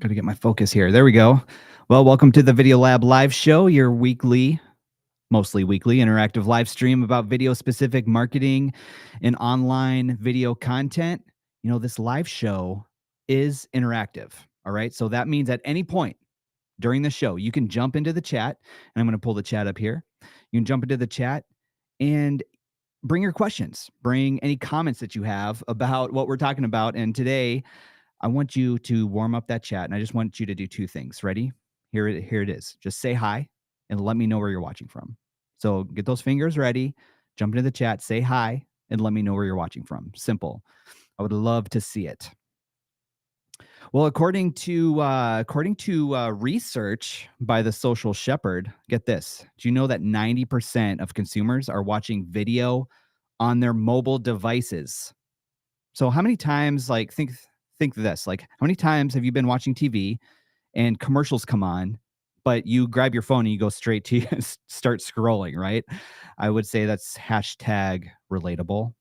Got to get my focus here. There we go. Well, welcome to the Video Lab live show, your weekly, mostly weekly interactive live stream about video specific marketing and online video content. This live show is interactive. All right. So that means at any point during the show, you can jump into the chat, and I'm going to pull the chat up here. You can jump into the chat and bring your questions, bring any comments that you have about what we're talking about. And today, I want you to warm up that chat, and I just want you to do two things. Ready? Here it is. Just say hi and let me know where you're watching from. So get those fingers ready, jump into the chat, say hi, and let me know where you're watching from. Simple. I would love to see it. Well, according to research by the Social Shepherd, get this. Do you know that 90% of consumers are watching video on their mobile devices? So how many times, think this, like how many times have you been watching TV and commercials come on, but you grab your phone and you go straight to start scrolling, right? I would say that's hashtag relatable.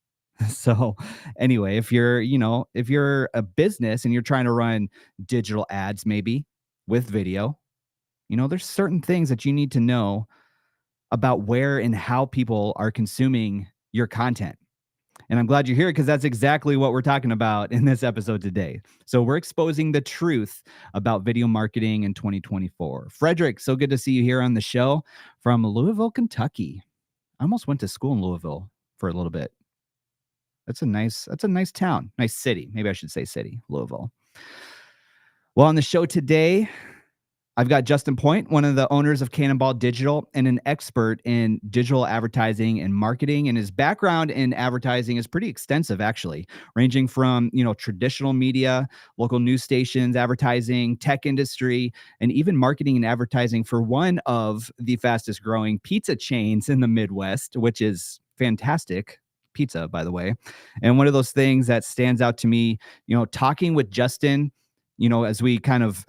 So anyway, if you're a business and you're trying to run digital ads, maybe with video, there's certain things that you need to know about where and how people are consuming your content. And I'm glad you're here because that's exactly what we're talking about in this episode today. So we're exposing the truth about video marketing in 2024. Frederick, so good to see you here on the show from Louisville, Kentucky. I almost went to school in Louisville for a little bit. That's a nice town, nice city. Maybe I should say city, Louisville. Well, on the show today, I've got Justin Point, one of the owners of Cannonball Digital and an expert in digital advertising and marketing. And his background in advertising is pretty extensive, actually, ranging from, traditional media, local news stations, advertising, tech industry, and even marketing and advertising for one of the fastest growing pizza chains in the Midwest, which is fantastic pizza, by the way. And one of those things that stands out to me, talking with Justin, as we kind of,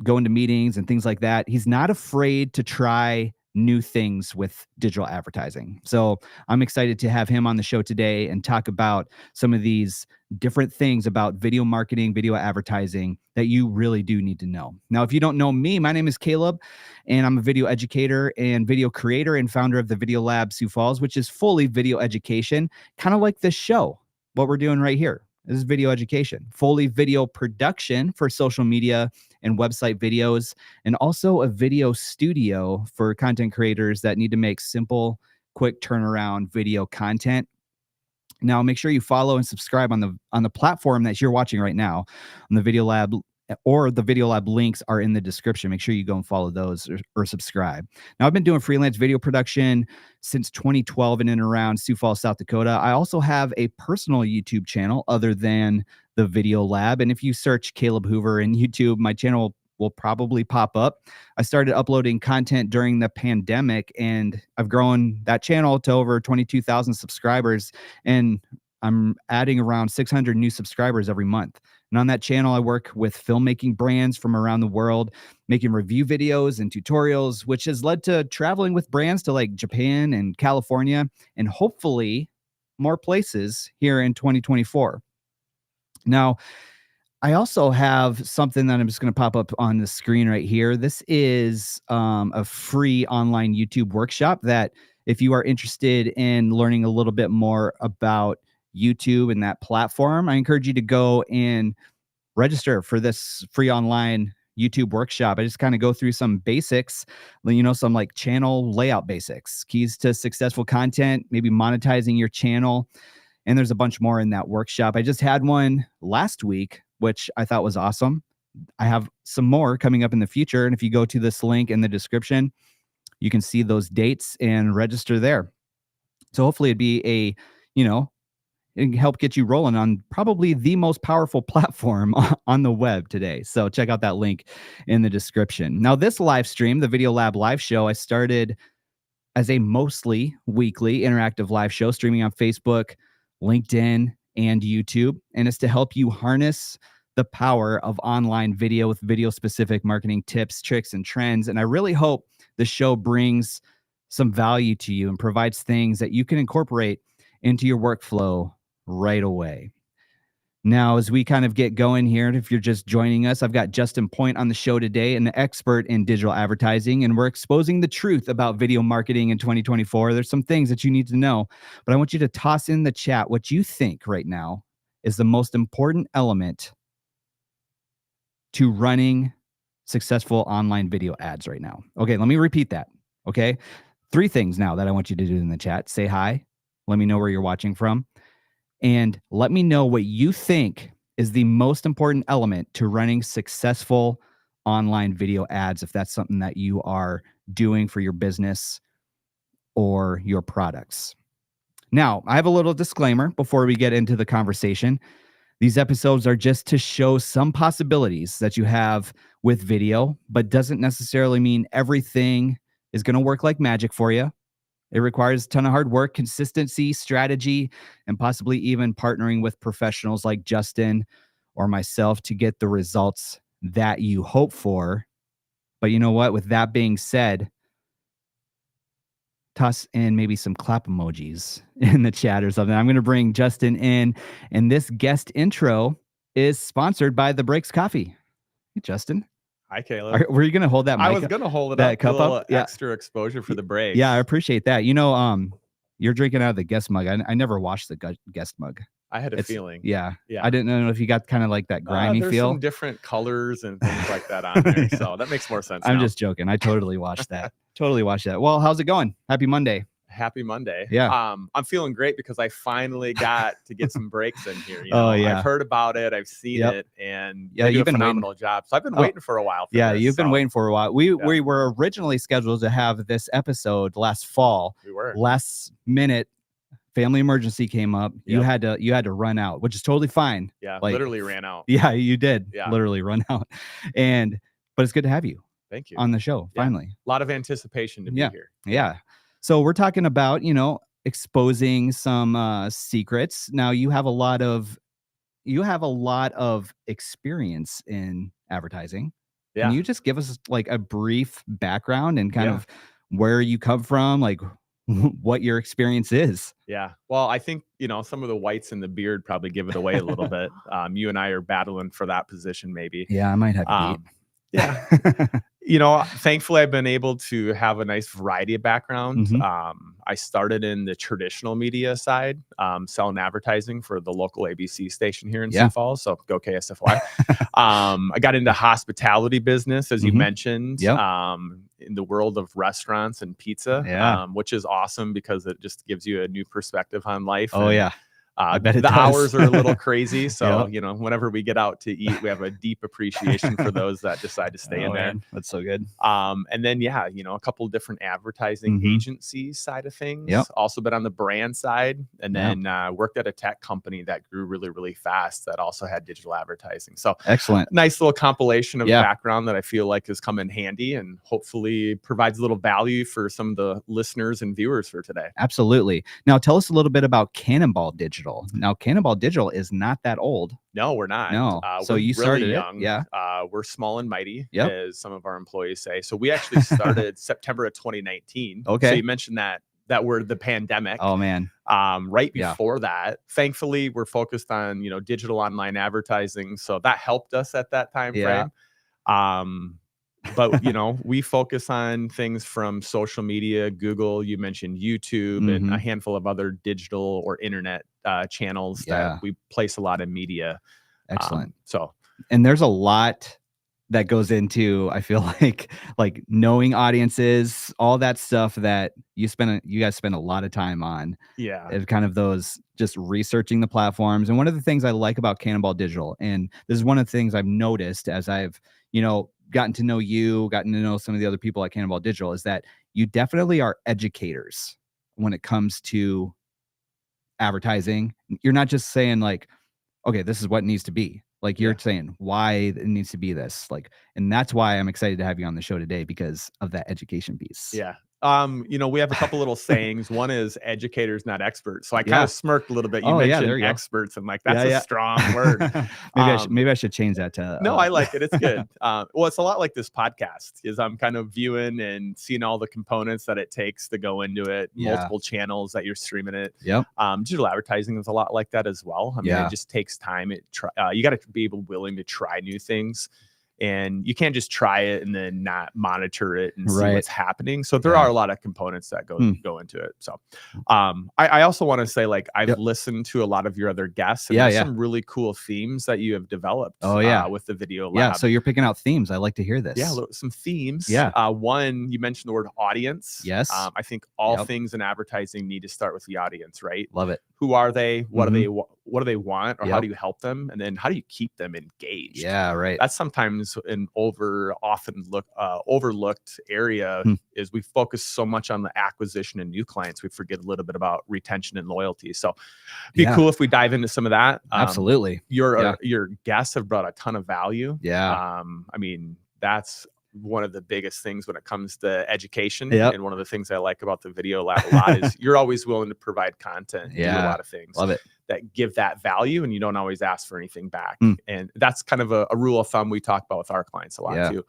go into meetings and things like that, he's not afraid to try new things with digital advertising. So I'm excited to have him on the show today and talk about some of these different things about video marketing, video advertising that you really do need to know. Now, if you don't know me, my name is Caleb, and I'm a video educator and video creator and founder of the Video Lab Sioux Falls, which is fully video education, kind of like this show, what we're doing right here. This is video education, fully video production for social media and website videos, and also a video studio for content creators that need to make simple, quick turnaround video content. Now, make sure you follow and subscribe on the platform that you're watching right now on the Video Lab, or the Video Lab links are in the description. Make sure you go and follow those or subscribe. Now, I've been doing freelance video production since 2012 in and around Sioux Falls, South Dakota. I also have a personal YouTube channel other than the Video Lab. And if you search Caleb Hoover in YouTube, my channel will probably pop up. I started uploading content during the pandemic, and I've grown that channel to over 22,000 subscribers. And I'm adding around 600 new subscribers every month. And on that channel, I work with filmmaking brands from around the world, making review videos and tutorials, which has led to traveling with brands to like Japan and California, and hopefully more places here in 2024. Now, I also have something that I'm just going to pop up on the screen right here. This is a free online YouTube workshop that if you are interested in learning a little bit more about YouTube and that platform, I encourage you to go and register for this free online YouTube workshop. I just kind of go through some basics, some like channel layout basics, keys to successful content, maybe monetizing your channel. And there's a bunch more in that workshop. I just had one last week, which I thought was awesome. I have some more coming up in the future. And if you go to this link in the description, you can see those dates and register there. So hopefully it'd be and help get you rolling on probably the most powerful platform on the web today. So check out that link in the description. Now, this live stream, the Video Lab live show, I started as a mostly weekly interactive live show streaming on Facebook, LinkedIn, and YouTube. And it's to help you harness the power of online video with video-specific marketing tips, tricks, and trends. And I really hope the show brings some value to you and provides things that you can incorporate into your workflow right away. Now, as we kind of get going here, if you're just joining us, I've got Justin Point on the show today, an expert in digital advertising, and we're exposing the truth about video marketing in 2024. There's some things that you need to know, but I want you to toss in the chat what you think right now is the most important element to running successful online video ads right now. Okay, let me repeat that. Okay, 3 things now that I want you to do in the chat. Say hi, let me know where you're watching from, and let me know what you think is the most important element to running successful online video ads, if that's something that you are doing for your business or your products. Now, I have a little disclaimer before we get into the conversation. These episodes are just to show some possibilities that you have with video, but doesn't necessarily mean everything is going to work like magic for you. It requires a ton of hard work, consistency, strategy, and possibly even partnering with professionals like Justin or myself to get the results that you hope for. But you know what? With that being said, toss in maybe some clap emojis in the chat or something. I'm going to bring Justin in, and this guest intro is sponsored by The Breaks Coffee. Hey, Justin. Hi, Caleb. Were you going to hold that mic? I was going to hold it that up, cup a little up? Yeah. extra exposure for the break. Yeah, I appreciate that. You know, you're drinking out of the guest mug. I never washed the guest mug. I had a feeling. Yeah. I didn't know if you got kind of like that grimy there's feel. Some different colors and things like that on there. Yeah. So that makes more sense. I'm just joking. I totally watched that. Totally watched that. Well, how's it going? Happy Monday. Happy Monday. Yeah. I'm feeling great because I finally got to get some breaks in here. Oh, yeah. I've heard about it. I've seen it, and yeah, you've been a phenomenal job. So I've been waiting for a while. For this, you've been waiting for a while. We were originally scheduled to have this episode last fall. We were. Last minute family emergency came up. You had to run out, which is totally fine. Yeah, literally ran out. Yeah, you did. Yeah. Literally run out. But it's good to have you. Thank you. On the show, finally. A lot of anticipation to be here. Yeah. So we're talking about, exposing some secrets. Now you have a lot of experience in advertising. Yeah. Can you just give us like a brief background and kind of where you come from, like what your experience is? Yeah. Well, I think, some of the whites in the beard probably give it away a little bit. You and I are battling for that position, maybe. Yeah, I might have to beat. Yeah. Thankfully, I've been able to have a nice variety of background. Mm-hmm. I started in the traditional media side, selling advertising for the local ABC station here in Sioux Falls. So go KSFY. I got into hospitality business, as you mentioned, in the world of restaurants and pizza, which is awesome because it just gives you a new perspective on life. Oh, yeah. I bet the hours are a little crazy. So, whenever we get out to eat, we have a deep appreciation for those that decide to stay in there. Man. That's so good. And then, a couple of different advertising agencies side of things. Also been on the brand side, and then worked at a tech company that grew really, really fast that also had digital advertising. So excellent. Nice little compilation of background that I feel like has come in handy and hopefully provides a little value for some of the listeners and viewers for today. Absolutely. Now tell us a little bit about Cannonball Digital. Now, Cannonball Digital is not that old. No, we're not. No. So we're you started really young. Yeah. We're small and mighty, as some of our employees say. So we actually started September of 2019. Okay. So you mentioned that word, the pandemic. Oh, man. Right before that, thankfully, we're focused on, digital online advertising. So that helped us at that time frame. But, we focus on things from social media, Google, you mentioned YouTube, and a handful of other digital or internet channels that we place a lot of media. Excellent. And there's a lot that goes into, I feel like knowing audiences, all that stuff that you guys spend a lot of time on. Yeah. It's kind of those just researching the platforms. And one of the things I like about Cannonball Digital, and this is one of the things I've noticed as I've, gotten to know you, gotten to know some of the other people at Cannonball Digital, is that you definitely are educators when it comes to advertising. You're not just saying like, okay, this is what it needs to be. Like you're saying why it needs to be this, and that's why I'm excited to have you on the show today, because of that education piece. Yeah. We have a couple little sayings. One is educators, not experts. So I kind Yeah. of smirked a little bit. You Oh, yeah, mentioned there you go. experts, and like that's Yeah, a yeah. strong word. Maybe I should change that to No, I like it. It's good. Well, it's a lot like this podcast. Is I'm kind of viewing and seeing all the components that it takes to go into it, Yeah. multiple channels that you're streaming it. Yep. Digital advertising is a lot like that as well. I mean, Yeah. it just takes time. You got to be willing to try new things. And you can't just try it and then not monitor it and see what's happening. So there are a lot of components that go into it. So I also want to say, like, I've listened to a lot of your other guests, and there's some really cool themes that you have developed with the Video Lab. Yeah, so you're picking out themes. I like to hear this. Yeah, some themes. Yeah. One, you mentioned the word audience. Yes. I think all things in advertising need to start with the audience, right? Love it. Who are they? What do they want? Or how do you help them? And then how do you keep them engaged? Yeah, right. That's sometimes an overlooked area is we focus so much on the acquisition and new clients, we forget a little bit about retention and loyalty. So be cool if we dive into some of that. Absolutely. Your guests have brought a ton of value. Yeah. I mean, that's one of the biggest things when it comes to education. Yep. And one of the things I like about the Video Lab a lot is you're always willing to provide content and do a lot of things. Love it. That give that value, and you don't always ask for anything back. And that's kind of a rule of thumb we talk about with our clients a lot too.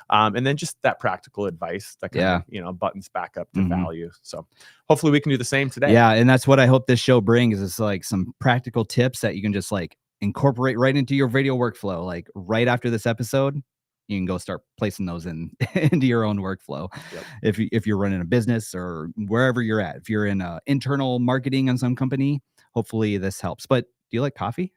And then just that practical advice that kind of, buttons back up to value. So hopefully we can do the same today. Yeah. And that's what I hope this show brings, is like some practical tips that you can just like incorporate right into your video workflow. Like right after this episode, you can go start placing those into your own workflow. Yep. If you're running a business or wherever you're at, if you're in internal marketing on some company, hopefully this helps. But do you like coffee?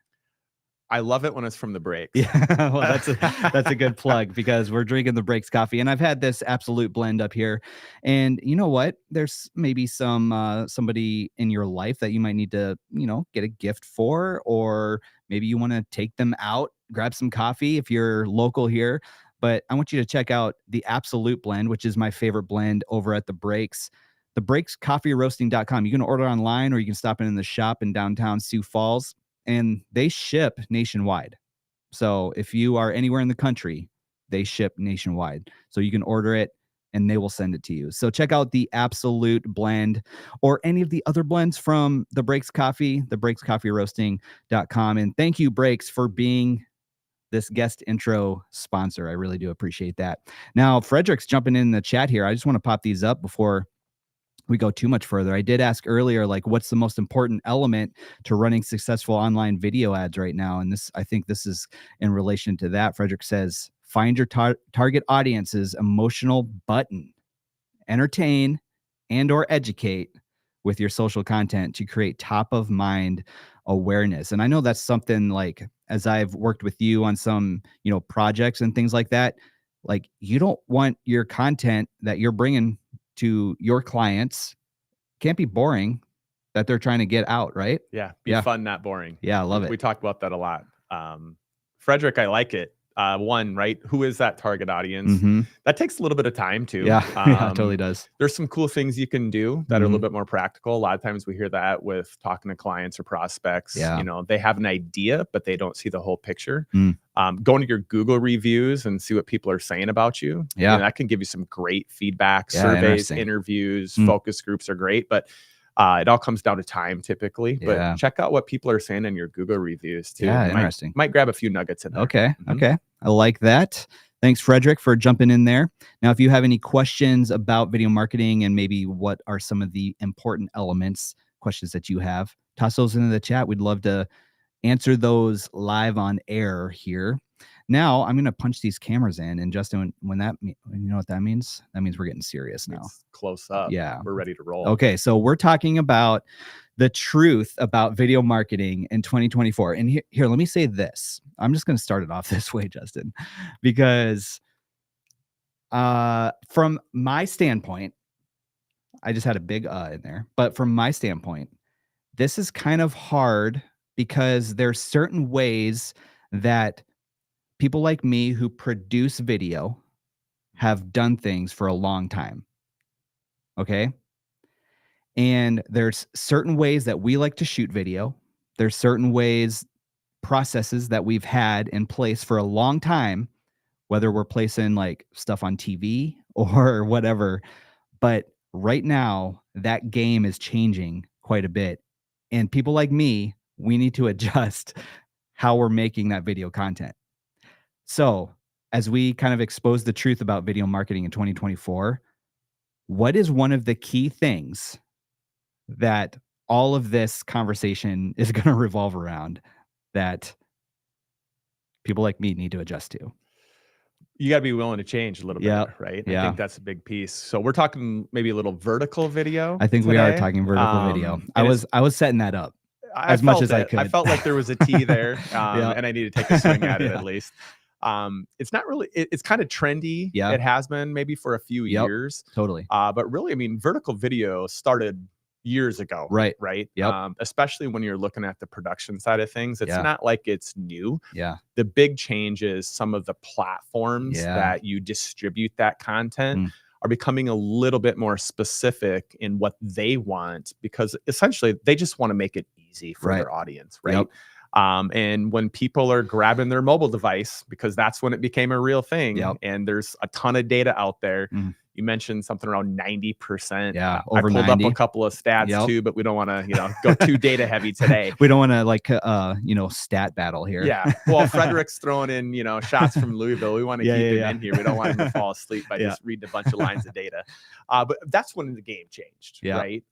I love it when it's from the Breaks. Yeah, well, that's a good plug, because we're drinking the Breaks coffee, and I've had this Absolute blend up here. And you know what? There's maybe somebody in your life that you might need to, get a gift for, or maybe you want to take them out, grab some coffee if you're local here. But I want you to check out the Absolute blend, which is my favorite blend over at the Breaks. thebreakscoffeeroasting.com. You can order online, or you can stop in the shop in downtown Sioux Falls. And they ship nationwide. So if you are anywhere in the country, they ship nationwide. So you can order it and they will send it to you. So check out the Absolute blend or any of the other blends from the Breaks Coffee, thebreakscoffeeroasting.com. And thank you, Breaks, for being this guest intro sponsor. I really do appreciate that. Now, Frederick's jumping in the chat here. I just want to pop these up before we go too much further. I did ask earlier, like, what's the most important element to running successful online video ads right now? And I think this is in relation to that. Frederick says, find your target audience's emotional button, entertain and or educate with your social content to create top of mind awareness. And I know that's something, like, as I've worked with you on some, projects and things like that, like, you don't want your content that you're bringing to your clients can't be boring, that they're trying to get out, right? Yeah. Be fun, not boring. Yeah. I love it. We talk about that a lot. Frederick, I like it. One, right? Who is that target audience? That takes a little bit of time too. Yeah, yeah, it totally does. There's some cool things you can do that are a little bit more practical. A lot of times we hear that with talking to clients or prospects. Yeah. They have an idea, but they don't see the whole picture. Go into your Google reviews and see what people are saying about you. Yeah. That can give you some great feedback. Surveys, interviews, focus groups are great, but it all comes down to time typically. But check out what people are saying in your Google reviews too. Yeah, interesting. Might grab a few nuggets in there. Okay. Okay. I like that. Thanks, Frederick, for jumping in there. Now, if you have any questions about video marketing and maybe what are some of the important questions that you have, toss those into the chat. We'd love to answer those live on air here. Now I'm going to punch these cameras in, and Justin, when you know what that means? That means we're getting serious now. It's close up. Yeah. We're ready to roll. Okay. So we're talking about the truth about video marketing in 2024. And here, let me say this. I'm just going to start it off this way, Justin, because from my standpoint, I just had a big in there, but from my standpoint, this is kind of hard because there's certain ways that people like me who produce video have done things for a long time. Okay. And there's certain ways that we like to shoot video. There's certain processes that we've had in place for a long time, whether we're placing like stuff on TV or whatever. But right now that game is changing quite a bit. And people like me, we need to adjust how we're making that video content. So, as we kind of expose the truth about video marketing in 2024, what is one of the key things that all of this conversation is going to revolve around that people like me need to adjust to? You got to be willing to change a little bit, right? I think that's a big piece. So we're talking maybe a little vertical video. I think today. We are talking vertical video. I was setting that up as much as I could. I felt like there was a T there, and I need to take a swing at it at least. It's not really. It's kind of trendy. Yeah, it has been maybe for a few years. Totally. But really, I mean, vertical video started years ago, right? Yep. Especially when you're looking at the production side of things, it's not like it's new. Yeah. The big change is some of the platforms that you distribute that content are becoming a little bit more specific in what they want, because essentially they just want to make it easy for their audience, right? Yep. And when people are grabbing their mobile device, because that's when it became a real thing, and there's a ton of data out there. You mentioned something around 90%. Yeah, I pulled 90. up a couple of stats too, but we don't want to, go too data heavy today. We don't want to stat battle here. Yeah. Well, Frederick's throwing in, shots from Louisville. We want to keep him in here. We don't want him to fall asleep by just reading a bunch of lines of data. But that's when the game changed, right?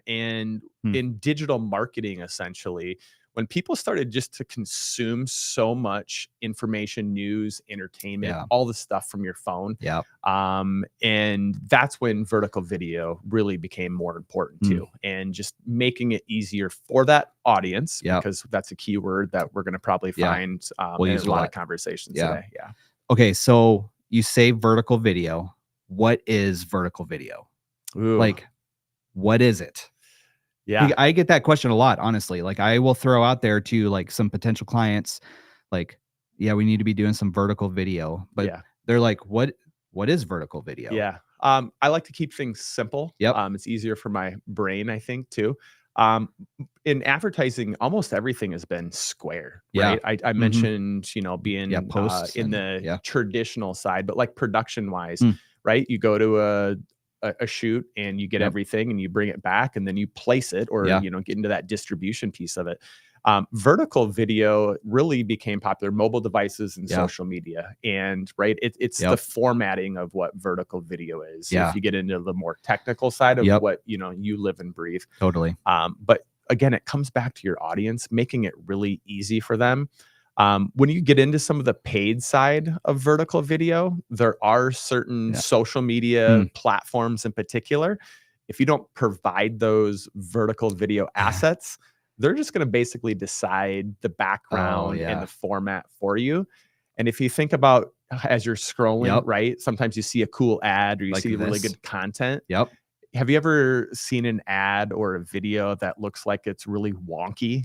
And in digital marketing, essentially, when people started just to consume so much information, news, entertainment, all the stuff from your phone. And that's when vertical video really became more important too. And just making it easier for that audience, because that's a key word that we're going to probably find we'll in use a lot of conversations today. Okay, so you say vertical video. What is vertical video? Ooh. Like, what is it? Yeah, I get that question a lot, honestly. Like, I will throw out there to like some potential clients, like, we need to be doing some vertical video, but they're like, what is vertical video? Yeah. I like to keep things simple. It's easier for my brain, I think, too. In advertising, almost everything has been square, right? I mentioned, being posts in the traditional side, but like production wise, right? You go to a shoot and you get everything and you bring it back and then you place it, or get into that distribution piece of it. Vertical video really became popular, mobile devices and social media, and it's the formatting of what vertical video is. If you get into the more technical side of what you live and breathe. Totally. But again, it comes back to your audience, making it really easy for them. When you get into some of the paid side of vertical video, there are certain social media platforms in particular. If you don't provide those vertical video assets, they're just going to basically decide the background and the format for you. And if you think about as you're scrolling, right, sometimes you see a cool ad or you see really good content. Have you ever seen an ad or a video that looks like it's really wonky?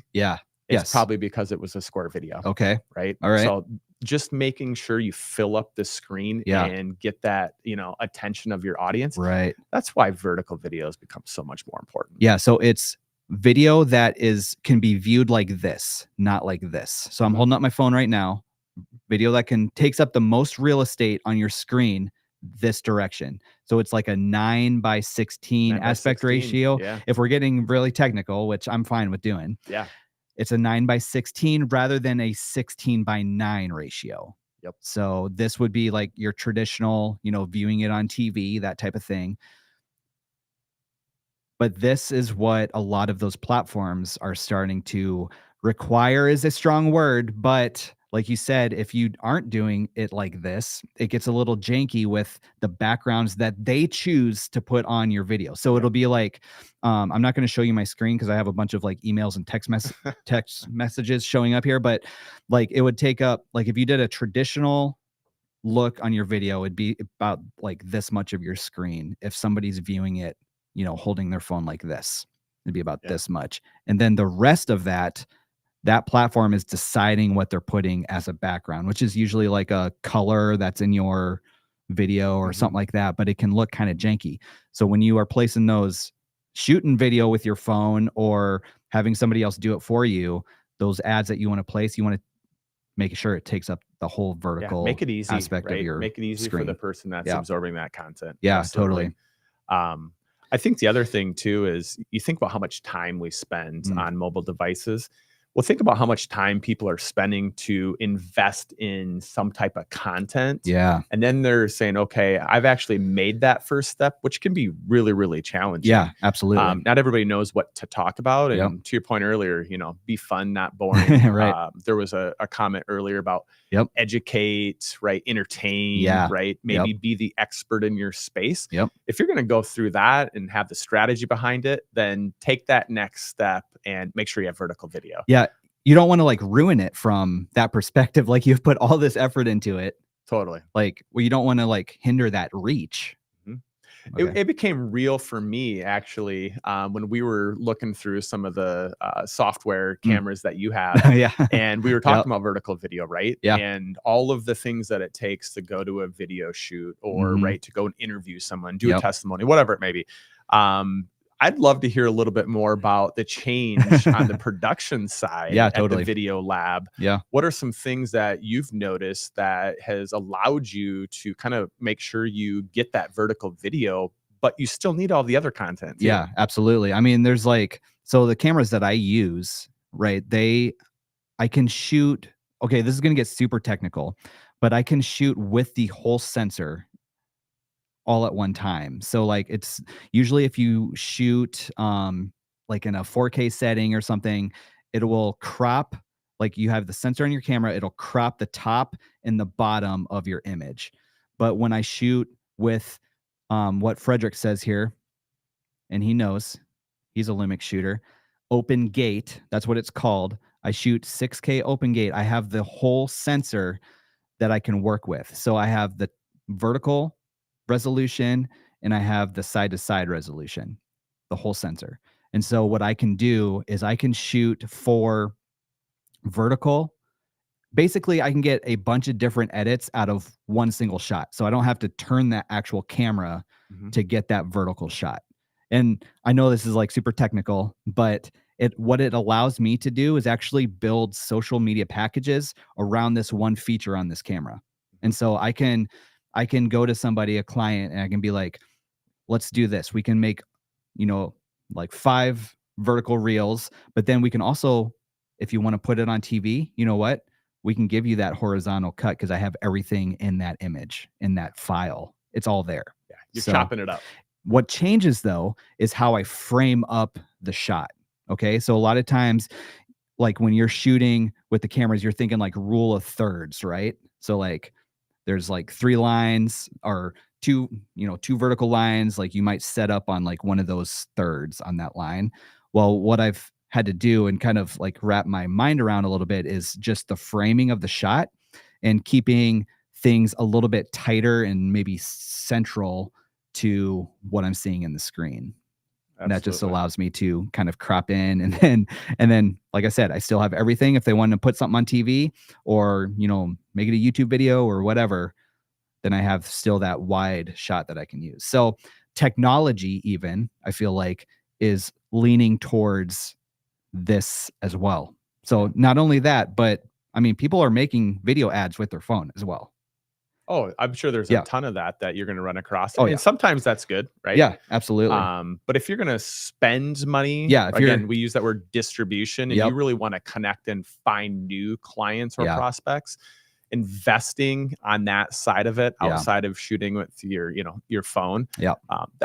It's probably because it was a square video. Okay. Right. All right. So just making sure you fill up the screen and get that, attention of your audience. Right. That's why vertical videos become so much more important. Yeah. So it's video that can be viewed like this, not like this. So I'm holding up my phone right now. Video that takes up the most real estate on your screen this direction. So it's like a 9:16 aspect ratio. If we're getting really technical, which I'm fine with doing. It's a 9:16 rather than a 16:9 ratio. So this would be like your traditional, viewing it on TV, that type of thing. But this is what a lot of those platforms are starting to require, is a strong word. But like you said, if you aren't doing it like this, it gets a little janky with the backgrounds that they choose to put on your video. So it'll be like, I'm not going to show you my screen because I have a bunch of like emails and text messages showing up here. But like, it would take up, like if you did a traditional look on your video, it'd be about like this much of your screen. If somebody's viewing it, holding their phone like this, it'd be about this much. And then the rest of that platform is deciding what they're putting as a background, which is usually like a color that's in your video or something like that, but it can look kind of janky. So when you are placing those, shooting video with your phone or having somebody else do it for you, those ads that you want to place, you want to make sure it takes up the whole vertical make it easy, aspect of your Make it easy screen. For the person that's absorbing that content. Absolutely. Totally. I think the other thing too is you think about how much time we spend on mobile devices. Well, think about how much time people are spending to invest in some type of content. Yeah. And then they're saying, okay, I've actually made that first step, which can be really, really challenging. Yeah, absolutely. Not everybody knows what to talk about. Yep. And to your point earlier, be fun, not boring. Right. There was a comment earlier about Yep. educate, right? Entertain, Yeah. right? Maybe be the expert in your space. Yep. If you're going to go through that and have the strategy behind it, then take that next step and make sure you have vertical video. Yeah. You don't want to like ruin it from that perspective. Like you've put all this effort into it. Totally. Like, well, you don't want to like hinder that reach. Okay. It became real for me actually when we were looking through some of the software cameras that you have. Yeah. And we were talking about vertical video, right? Yeah. And all of the things that it takes to go to a video shoot or right to go and interview someone, do a testimony, whatever it may be. I'd love to hear a little bit more about the change on the production side at the video lab. Yeah. What are some things that you've noticed that has allowed you to kind of make sure you get that vertical video, but you still need all the other content too? Yeah, absolutely. I mean, there's like, so the cameras that I use, right, I can shoot, okay, this is going to get super technical, but I can shoot with the whole sensor all at one time. So like it's usually if you shoot like in a 4K setting or something, it will crop, like you have the sensor on your camera, it'll crop the top and the bottom of your image. But when I shoot with what Frederick says here, and he knows, he's a Lumix shooter, open gate, that's what it's called. I shoot 6K open gate. I have the whole sensor that I can work with. So I have the vertical resolution and I have the side to side resolution, the whole sensor. And so what I can do is I can shoot for vertical. Basically, I can get a bunch of different edits out of one single shot. So I don't have to turn that actual camera to get that vertical shot. And I know this is like super technical, but what it allows me to do is actually build social media packages around this one feature on this camera. And so I can go to somebody, a client, and I can be like, let's do this. We can make, like 5 vertical reels, but then we can also, if you want to put it on TV, you know what? We can give you that horizontal cut because I have everything in that image, in that file. It's all there. Yeah, you're chopping it up. What changes though is how I frame up the shot. Okay. So a lot of times, like when you're shooting with the cameras, you're thinking like rule of thirds, right? So like there's like 3 lines or 2 vertical lines. Like you might set up on like one of those thirds on that line. Well, what I've had to do and kind of like wrap my mind around a little bit is just the framing of the shot and keeping things a little bit tighter and maybe central to what I'm seeing in the screen. And that just allows me to kind of crop in and then, like I said, I still have everything. If they want to put something on TV or, make it a YouTube video or whatever, then I have still that wide shot that I can use. So technology even, I feel like, is leaning towards this as well. So not only that, but I mean, people are making video ads with their phone as well. Oh, I'm sure there's a ton of that you're going to run across. Oh, and sometimes that's good, right? Yeah, absolutely. But if you're going to spend money, again, we use that word distribution, and you really want to connect and find new clients or prospects, investing on that side of it outside of shooting with your phone. Yeah.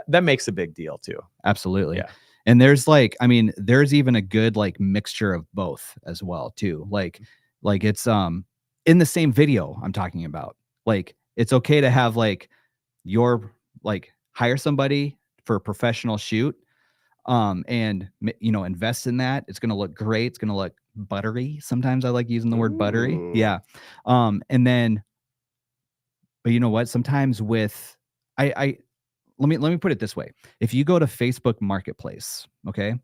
That makes a big deal too. Absolutely. Yeah. And there's like, I mean, there's even a good like mixture of both as well too. Like it's in the same video I'm talking about. Like it's okay to have like hire somebody for a professional shoot and invest in that. It's going to look great. It's going to look buttery. Sometimes I like using the word buttery. Yeah. And then, but you know what? Sometimes with, let me put it this way. If you go to Facebook Marketplace, okay?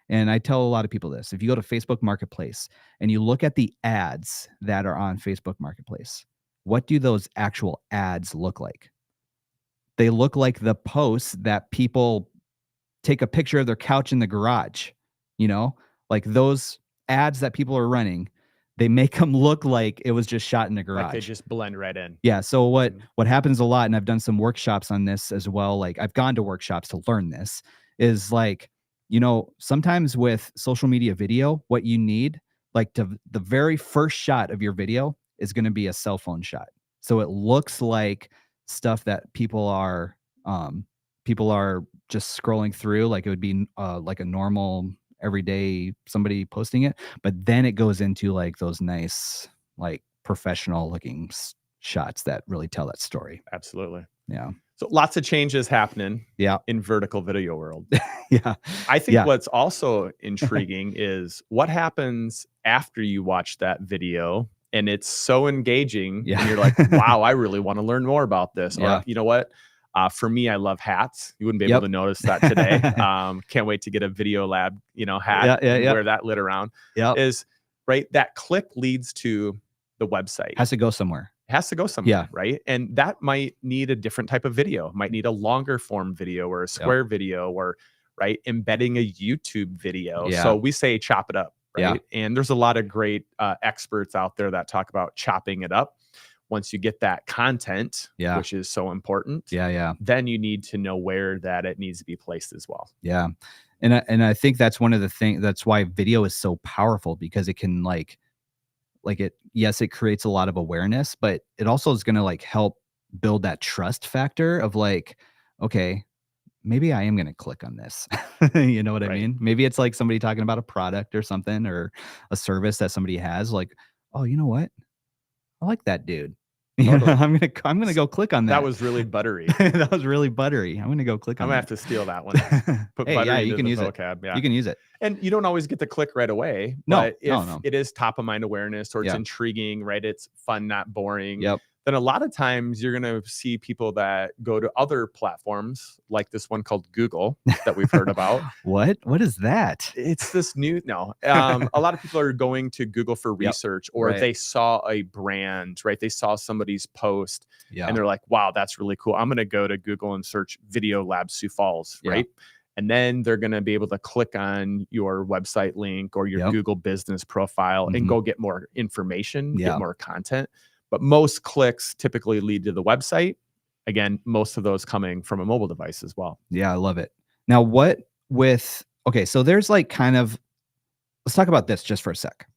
And I tell a lot of people this, if you go to Facebook Marketplace and you look at the ads that are on Facebook Marketplace, what do those actual ads look like? They look like the posts that people take a picture of their couch in the garage, like those ads that people are running. they make them look like it was just shot in a garage. Like they just blend right in. Yeah. So what happens a lot, and I've done some workshops on this as well. Like I've gone to workshops to learn this, is like, sometimes with social media video, what you need, like the very first shot of your video is going to be a cell phone shot. So it looks like stuff that people are just scrolling through, like it would be like a normal everyday somebody posting it, but then it goes into like those nice, like professional looking shots that really tell that story. Absolutely. Yeah. So lots of changes happening in vertical video world. Yeah. I think what's also intriguing is what happens after you watch that video and it's so engaging and you're like, wow, I really want to learn more about this. Or you know what? For me, I love hats. You wouldn't be able to notice that today. Can't wait to get a Video Lab, hat and wear that lit around. Is right. That click leads to the website. Has to go somewhere. Has to go somewhere, right? And that might need a different type of video. Might need a longer form video or a square video or embedding a YouTube video. So we say chop it up, right? And there's a lot of great experts out there that talk about chopping it up. Once you get that content, which is so important, then you need to know where that it needs to be placed as well. Yeah. And I think that's one of the things, that's why video is so powerful, because it can like it creates a lot of awareness, but it also is going to like help build that trust factor of like, okay, maybe I am going to click on this. You know what I mean? Maybe it's like somebody talking about a product or something, or a service that somebody has, like, oh, you know what? I like that dude. Totally. I'm gonna go click on that. That was really buttery. That was really buttery. I'm gonna go click on that. I'm gonna have to steal that one. Put hey, you can use vocab. Yeah. You can use it. And you don't always get the click right away. But if it is top of mind awareness, or it's intriguing, right? It's fun, not boring. Then a lot of times you're going to see people that go to other platforms like this one called Google that we've heard about. What is that? It's this new, a lot of people are going to Google for research, or they saw a brand, right? They saw somebody's post and they're like, wow, that's really cool. I'm going to go to Google and search Video Lab Sioux Falls, right? And then they're going to be able to click on your website link or your Google business profile and go get more information, get more content. But most clicks typically lead to the website. Again, most of those coming from a mobile device as well. Yeah, I love it. Now, so there's like let's talk about this just for a sec.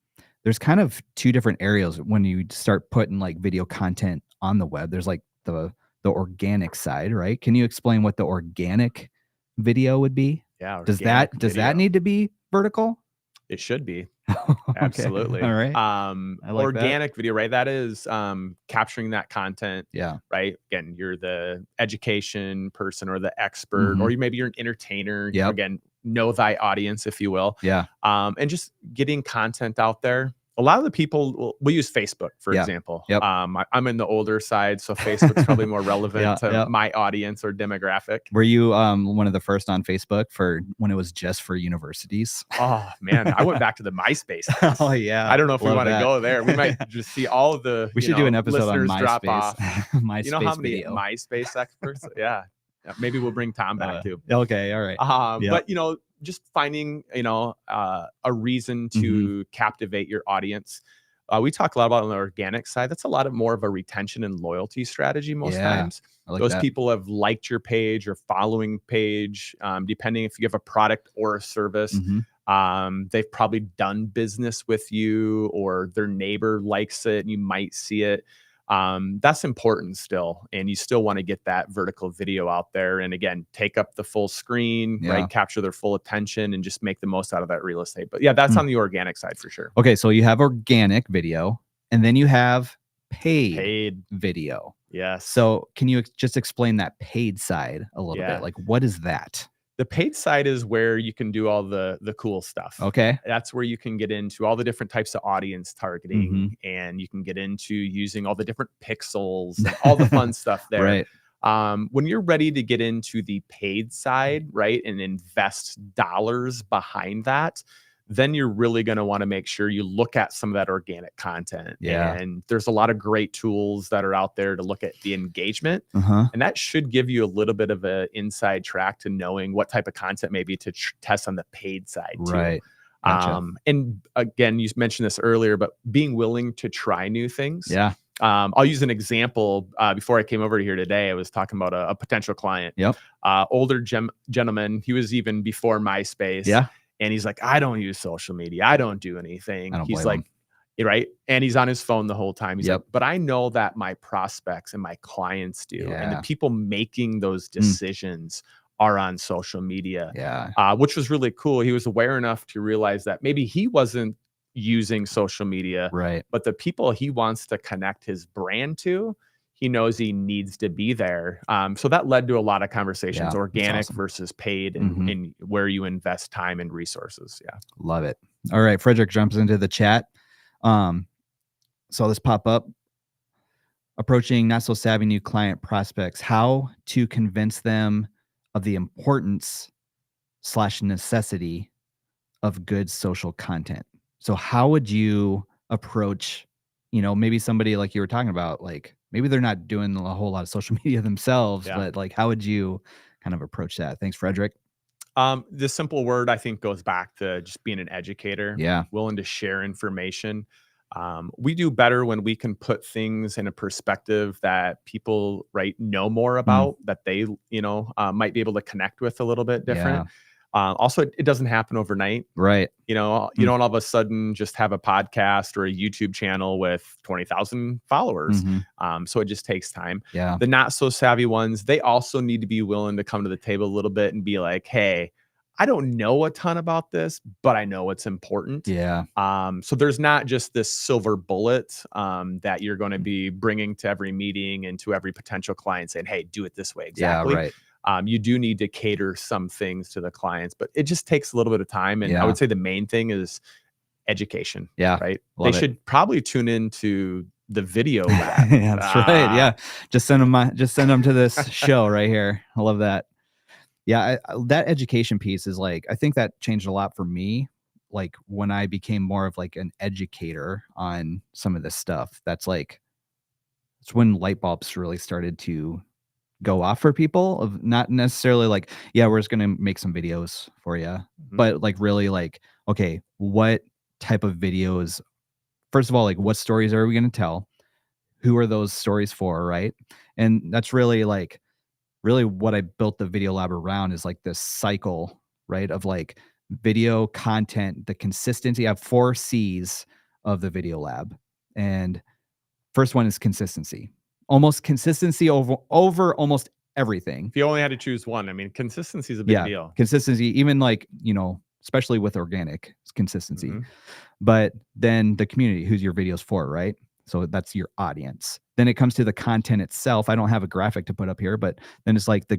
There's kind of two different areas when you start putting like video content on the web. There's like the organic side, right? Can you explain what the organic video would be? Yeah. Does that need to be vertical? It should be. Okay. Absolutely. All right. I like organic video, right? That is capturing that content. Yeah. Right. Again, you're the education person or the expert, or maybe you're an entertainer. Yeah. Again, know thy audience, if you will. Yeah. And just getting content out there. A lot of the people we use Facebook, for example. Yep. I'm in the older side, so Facebook's probably more relevant to my audience or demographic. Were you one of the first on Facebook for when it was just for universities? Oh man, I went back to the MySpace. Oh yeah. I don't know if we want to go there. We might just see all of the we should do an episode on MySpace. Drop off. MySpace you know how many video. MySpace experts? Yeah. Maybe we'll bring Tom back too. Okay, all right. But just finding a reason to captivate your audience. We talk a lot about on the organic side. That's a lot of more of a retention and loyalty strategy most times. Like those that. people have liked your page or following page, depending if you have a product or a service. They've probably done business with you, or their neighbor likes it and you might see it. That's important still. And you still want to get that vertical video out there. And again, take up the full screen, right? Capture their full attention and just make the most out of that real estate. But yeah, that's on the organic side for sure. Okay. So you have organic video, and then you have paid video. Yes. So can you just explain that paid side a little bit? Like, what is that? The paid side is where you can do all the cool stuff. Okay. That's where you can get into all the different types of audience targeting, and you can get into using all the different pixels and all the fun stuff there. Right. When you're ready to get into the paid side, right, and invest dollars behind that, then you're really going to want to make sure you look at some of that organic content. Yeah. And there's a lot of great tools that are out there to look at the engagement. And that should give you a little bit of an inside track to knowing what type of content maybe to test on the paid side too. Right. Gotcha. And again, you mentioned this earlier, but being willing to try new things. Yeah. I'll use an example. Before I came over here today, I was talking about a potential client. Yep. Older gentleman. He was even before MySpace. Yeah. And he's like, I don't use social media. I don't do anything. I don't He's blame like, right. And he's on his phone the whole time. He's Yep. like, but I know that my prospects and my clients do. And the Yeah. people making those decisions are on social media. Yeah. Which was really cool. He was aware enough to realize that maybe he wasn't using social media, Right. but the people he wants to connect his brand to, he knows he needs to be there. So that led to a lot of conversations, Yeah, organic awesome. versus paid, and where you invest time and resources. Yeah. Love it. All right. Frederick jumps into the chat. Saw this pop up. Approaching not so savvy new client prospects, how to convince them of the importance / necessity of good social content. So how would you approach, maybe somebody like you were talking about, like maybe they're not doing a whole lot of social media themselves, but like, how would you kind of approach that? Thanks, Frederick. The simple word, I think, goes back to just being an educator. Yeah. Willing to share information. We do better when we can put things in a perspective that people know more about, that they might be able to connect with a little bit different. Also, it doesn't happen overnight. Right. You don't all of a sudden just have a podcast or a YouTube channel with 20,000 followers. So it just takes time. Yeah. The not so savvy ones, they also need to be willing to come to the table a little bit and be like, hey, I don't know a ton about this, but I know it's important. Yeah. So there's not just this silver bullet that you're going to be bringing to every meeting and to every potential client saying, hey, do it this way. Exactly. Yeah, right. You do need to cater some things to the clients, but it just takes a little bit of time. And I would say the main thing is education. Yeah. Right. They should probably tune into the video lab. Yeah, that's right. Yeah. Just send them to this show right here. I love that. Yeah. That education piece is like, I think that changed a lot for me. Like when I became more of like an educator on some of this stuff, it's when light bulbs really started to go off for people, of not necessarily like, yeah, we're just going to make some videos for you, but like really like, okay, what type of videos, first of all, like what stories are we going to tell? Who are those stories for? Right. And that's really what I built the video lab around, is like this cycle, right? Of like video content, the consistency. I have 4 C's of the video lab. And first one is consistency. Almost consistency over almost everything. If you only had to choose one, I mean, consistency is a big deal. Consistency, even like, especially with organic consistency. But then the community, who's your videos for, right? So that's your audience. Then it comes to the content itself. I don't have a graphic to put up here, but then it's like the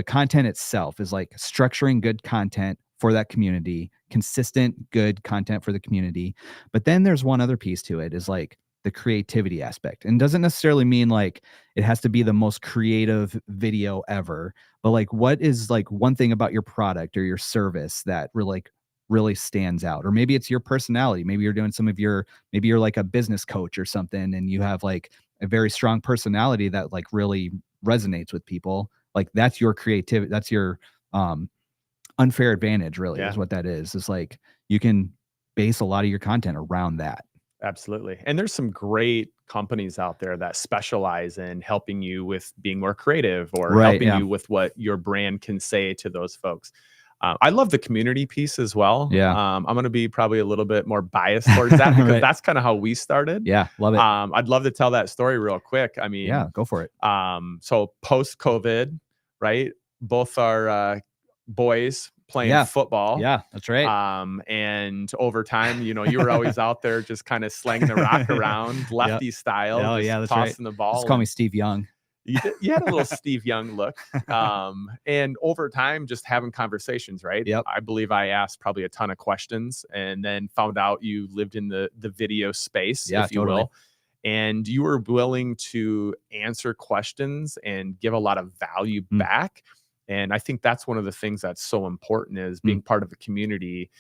content itself is like structuring good content for that community, consistent good content for the community. But then there's one other piece to it, is like the creativity aspect. And doesn't necessarily mean like it has to be the most creative video ever, but like what is like one thing about your product or your service that really stands out? Or maybe it's your personality. Maybe you're doing maybe you're like a business coach or something, and you have like a very strong personality that like really resonates with people. Like that's your creativity. That's your unfair advantage, really, is what that is. It's like you can base a lot of your content around that. Absolutely. And there's some great companies out there that specialize in helping you with being more creative, or helping you with what your brand can say to those folks. I love the community piece as well. Yeah. I'm going to be probably a little bit more biased towards that because that's kind of how we started. Yeah. Love it. I'd love to tell that story real quick. I mean, yeah, go for it. So post-COVID, right? Both our boys playing football. Yeah, that's right. And over time, you were always out there just kind of slanging the rock around, lefty style. Oh, yeah, that's tossing the ball. Just call me Steve Young. You had a little Steve Young look. And over time, just having conversations, right? Yep. I believe I asked probably a ton of questions, and then found out you lived in the video space, if you will. And you were willing to answer questions and give a lot of value back. And I think that's one of the things that's so important, is being part of a community.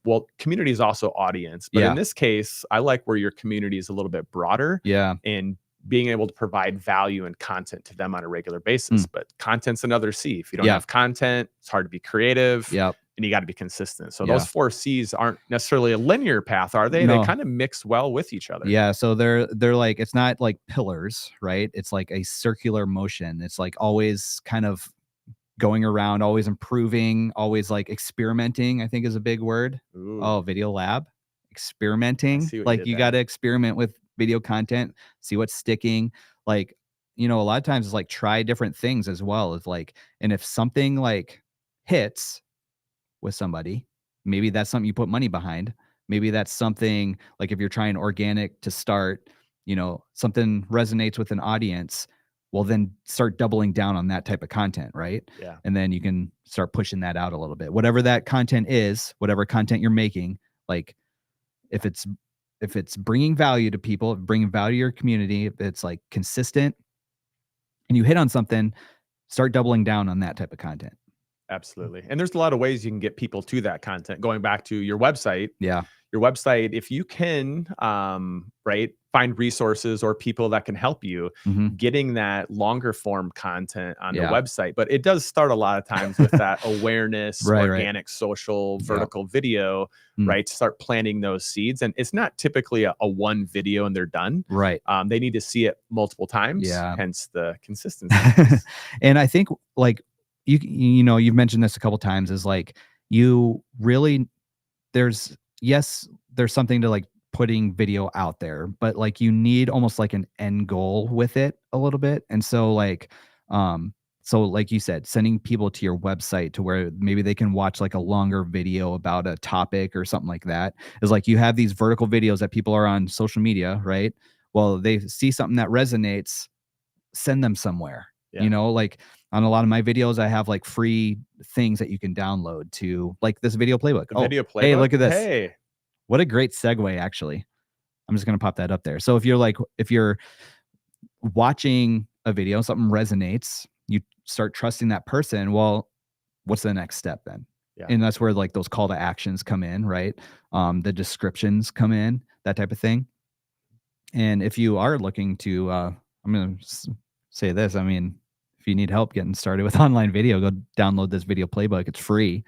Well, community is also audience, but in this case, I like where your community is a little bit broader. Yeah. And being able to provide value and content to them on a regular basis. But content's another C. If you don't have content, it's hard to be creative. Yep. and you got to be consistent. So Yeah. those 4 C's aren't necessarily a linear path, are they? No. They kind of mix well with each other. Yeah, so they're like, it's not like pillars, right? It's like a circular motion. It's like always kind of going around, always improving, always like experimenting, I think is a big word. Ooh. Oh, video lab, experimenting. Like you got to experiment with video content, see what's sticking. Like, you know, a lot of times it's like try different things as well. It's like, and if something like hits with somebody, maybe that's something you put money behind. Maybe that's something like if you're trying organic to start, you know, something resonates with an audience, well, then start doubling down on that type of content, right? Yeah. And then you can start pushing that out a little bit. Whatever that content is, whatever content you're making, like if it's bringing value to people, bringing value to your community, if it's like consistent and you hit on something, start doubling down on that type of content. Absolutely. And there's a lot of ways you can get people to that content. Going back to your website. Yeah. Your website, if you can, right, find resources or people that can help you getting that longer form content on the website. But it does start a lot of times with that awareness, organic, social, vertical video, right? To start planting those seeds. And it's not typically a one video and they're done. Right. They need to see it multiple times. Yeah. Hence the consistency. And I think like you know, you've mentioned this a couple times, is like you really, there's something to like putting video out there, but like you need almost like an end goal with it a little bit. And so like you said, sending people to your website to where maybe they can watch like a longer video about a topic or something like that, is like you have these vertical videos that people are on social media, right? Well, they see something that resonates, send them somewhere. You know, like on a lot of my videos, I have like free things that you can download to, like this video playbook. Video playbook. Hey, look at this. Hey, what a great segue, actually. I'm just going to pop that up there. So if you're watching a video, something resonates, you start trusting that person. Well, what's the next step then? Yeah. And that's where like those call to actions come in, right? The descriptions come in, that type of thing. And if you are looking to, I'm going to say this, I mean, if you need help getting started with online video, go download this video playbook. It's free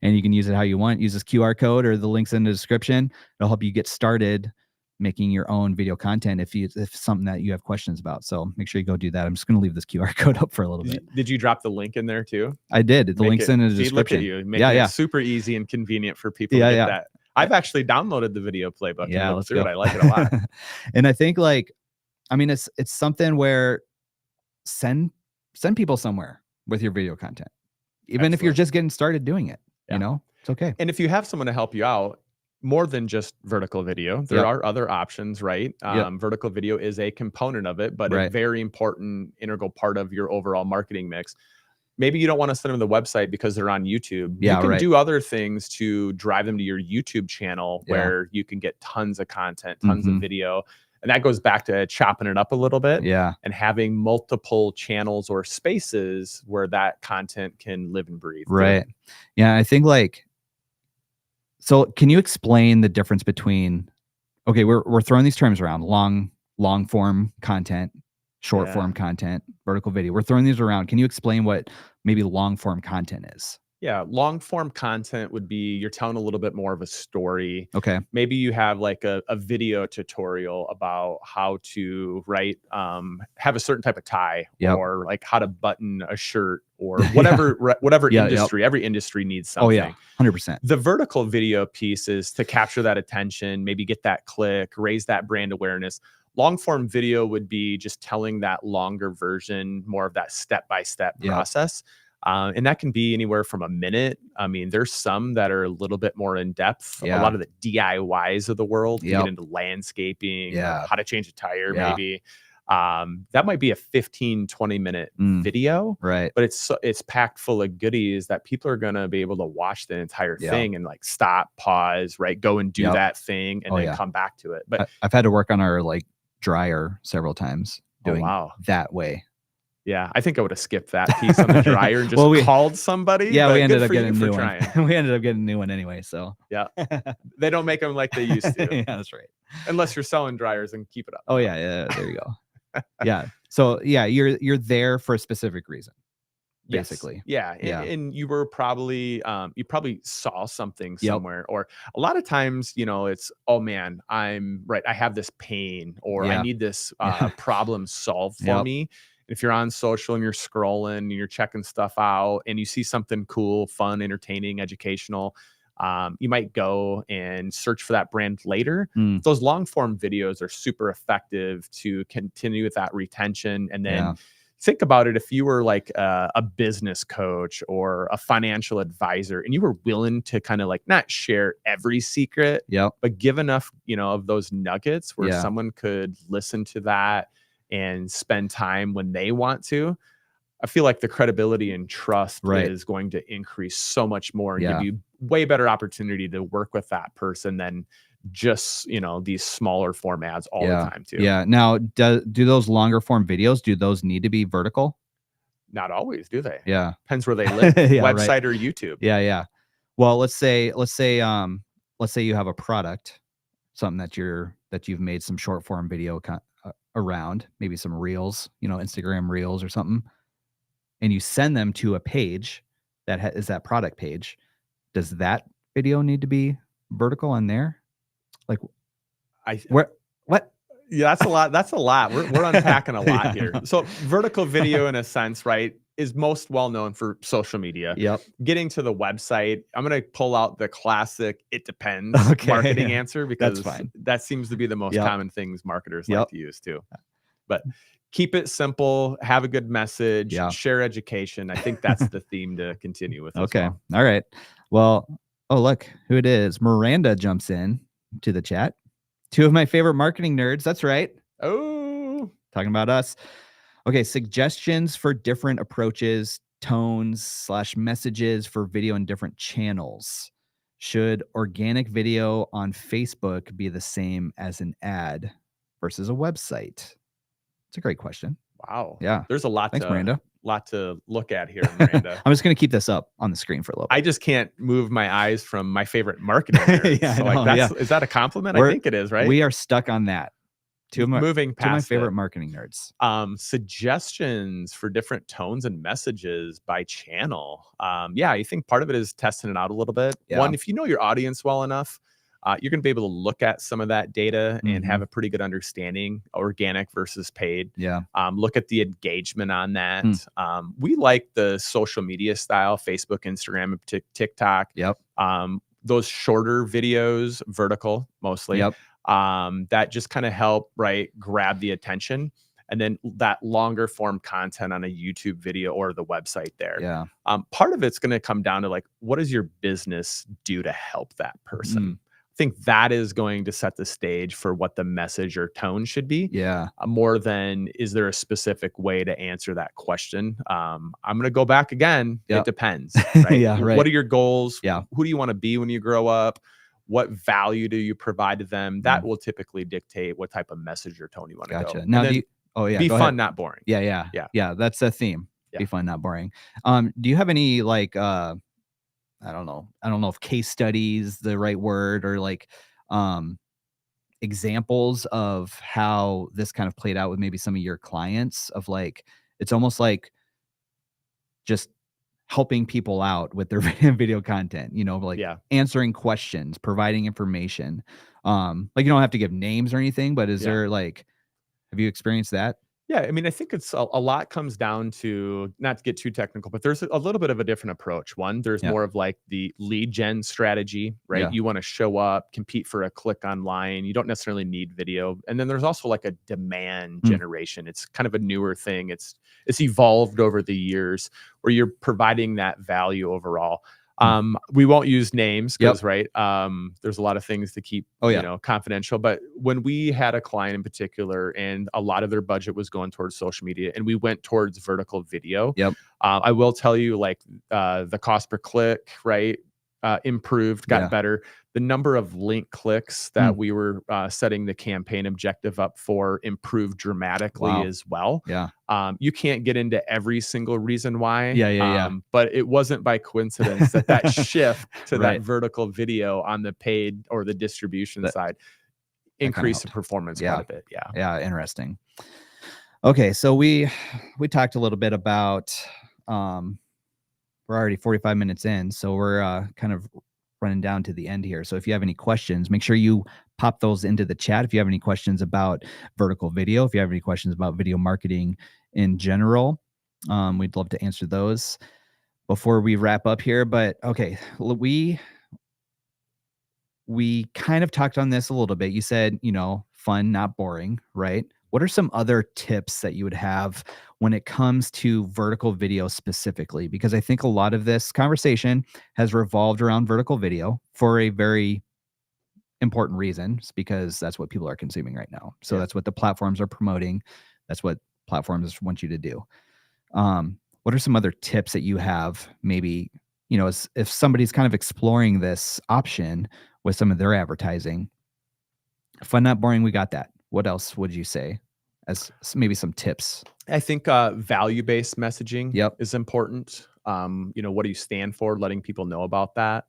and you can use it how you want. Use this QR code or the links in the description. It'll help you get started making your own video content if something that you have questions about. So make sure you go do that. I'm just going to leave this QR code up for a little bit. Did you drop the link in there too? I did. The link's in the description. Look at you. Making it super easy and convenient for people to get that. I've actually downloaded the video playbook. Yeah, let's do it. I like it a lot. And I think like, I mean, it's something where send people somewhere with your video content, even if you're just getting started doing it. You know, it's okay. And if you have someone to help you out, more than just vertical video, there are other options, right? Vertical video is a component of it, but a very important integral part of your overall marketing mix. Maybe you don't want to send them to the website because they're on YouTube. You can do other things to drive them to your YouTube channel where you can get tons of content, tons of video. And that goes back to chopping it up a little bit and having multiple channels or spaces where that content can live and breathe. Right. Yeah. I think like, so can you explain the difference between, okay, we're throwing these terms around, long form content, short form content, vertical video. We're throwing these around. Can you explain what maybe long form content is? Yeah, long form content would be you're telling a little bit more of a story. Okay. Maybe you have like a video tutorial about how to have a certain type of tie or like how to button a shirt or whatever industry. Every industry needs something. Oh yeah, 100%. The vertical video piece is to capture that attention, maybe get that click, raise that brand awareness. Long form video would be just telling that longer version, more of that step-by-step process. And that can be anywhere from a minute. I mean, there's some that are a little bit more in depth. A lot of the DIYs of the world get into landscaping, how to change a tire, maybe. That might be a 15-20 minute video, right? But it's packed full of goodies that people are going to be able to watch the entire thing and like stop, pause, go and do that thing and then come back to it. But I've had to work on our like dryer several times doing that way. Yeah, I think I would have skipped that piece on the dryer and just called somebody. Yeah, we ended up getting a new one. We ended up getting a new one anyway. So yeah, they don't make them like they used to. Yeah, that's right. Unless you're selling dryers and keep it up. Oh yeah, there you go. Yeah. So yeah, you're there for a specific reason. basically. Yeah. And you were probably, you probably saw something somewhere, or a lot of times, it's, oh man, I have this pain, or I need this problem solved for me. If you're on social and you're scrolling and you're checking stuff out and you see something cool, fun, entertaining, educational, you might go and search for that brand later. Those long form videos are super effective to continue with that retention. And then think about it, if you were like a business coach or a financial advisor and you were willing to kind of like not share every secret, but give enough, of those nuggets where someone could listen to that and spend time when they want to, I feel like the credibility and trust is going to increase so much more and give you way better opportunity to work with that person than just, these smaller form ads all the time too. Now, do those longer form videos, do those need to be vertical? Not always, do they? Yeah. Depends where they live. Website or YouTube. Well, let's say you have a product, something that you've made some short form video around, maybe some reels, Instagram reels or something, and you send them to a page that is that product page. Does that video need to be vertical on there? Like, what? Yeah, that's a lot. That's a lot. We're unpacking a lot here. So vertical video, in a sense, right, is most well known for social media. Getting to the website, I'm going to pull out the classic "it depends" marketing answer, because that seems to be the most common things marketers like to use too. But keep it simple, have a good message, share education. I think that's the theme to continue with. All right. Well, oh, look who it is. Miranda jumps in to the chat. Two of my favorite marketing nerds. That's right. Oh, talking about us. Okay. Suggestions for different approaches, tones / messages for video in different channels. Should organic video on Facebook be the same as an ad versus a website? It's a great question. Wow. Yeah. There's a lot. Thanks, Miranda. Lot to look at here, Miranda. I'm just going to keep this up on the screen for a little bit. I just can't move my eyes from my favorite marketing nerds. Is that a compliment? I think it is, right? We are stuck on that. Two of my favorite marketing nerds. Suggestions for different tones and messages by channel. I think part of it is testing it out a little bit. One, if you know your audience well enough, you're going to be able to look at some of that data and have a pretty good understanding, organic versus paid. Look at the engagement on that. We like the social media style, Facebook, Instagram, TikTok. Those shorter videos, vertical mostly, that just kind of help, grab the attention. And then that longer form content on a YouTube video or the website there. Part of it's going to come down to like, what does your business do to help that person? I think that is going to set the stage for what the message or tone should be. More than, is there a specific way to answer that question? I'm going to go back again. It depends. Right? What are your goals? Who do you want to be when you grow up? What value do you provide to them? That will typically dictate what type of message or tone you want to go. Now, be fun, not boring. Yeah. That's a theme. Be fun, not boring. Do you have any I don't know if case studies the right word, or examples of how this kind of played out with maybe some of your clients, of it's almost like just helping people out with their video content, answering questions, providing information. You don't have to give names or anything, but is there have you experienced that? Yeah, I mean, I think it's a lot comes down to, not to get too technical, but there's a little bit of a different approach. One, there's more of the lead gen strategy, right? You want to show up, compete for a click online. You don't necessarily need video. And then there's also a demand generation. It's kind of a newer thing. It's evolved over the years, where you're providing that value overall. We won't use names because there's a lot of things to keep confidential. But when we had a client in particular, and a lot of their budget was going towards social media, and we went towards vertical video, I will tell you, the cost per click, improved, got better. The number of link clicks that we were setting the campaign objective up for improved dramatically as well. You can't get into every single reason why. But it wasn't by coincidence that shift to that vertical video on the paid or the distribution side increased the performance quite a bit. Interesting. Okay, so we talked a little bit about we're already 45 minutes in, so we're kind of running down to the end here. So if you have any questions, make sure you pop those into the chat. If you have any questions about vertical video, if you have any questions about video marketing in general, we'd love to answer those before we wrap up here. But okay, we kind of talked on this a little bit. You said, fun, not boring, right? What are some other tips that you would have when it comes to vertical video specifically? Because I think a lot of this conversation has revolved around vertical video for a very important reason. It's because that's what people are consuming right now. So that's what the platforms are promoting. That's what platforms want you to do. What are some other tips that you have, maybe, if somebody's kind of exploring this option with some of their advertising? Fun, not boring, we got that. What else would you say as maybe some tips? I think value-based messaging is important. What do you stand for? Letting people know about that.